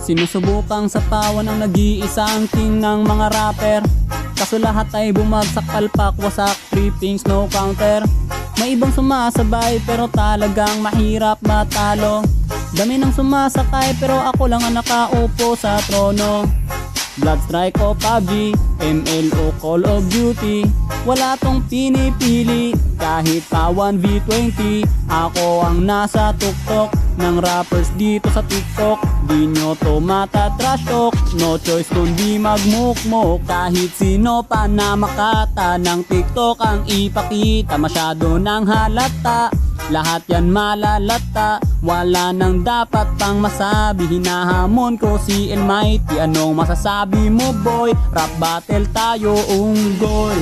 Sinusubukang sapawan ang nag-iisang king ng mga rapper. Kaso lahat ay bumagsak, palpak, wasak, trippings, no counter. May ibang sumasabay pero talagang mahirap matalo. Dami ng sumasakay pero ako lang ang nakaupo sa trono. Bloodstrike o PUBG, ML o Call of Duty, wala tong pinipili. Kahit pa 1v20, ako ang nasa tuktok ng rappers dito sa TikTok. Di nyo to matatrash talk, no choice kundi magmukmok. Kahit sino pa na makata ng TikTok ang ipakita, masyado nang halata. Lahat yan malalata, wala nang dapat pang masabi. Hinahamon ko si Almighty, anong masasabi mo boy? Rap battle tayo, unggoy.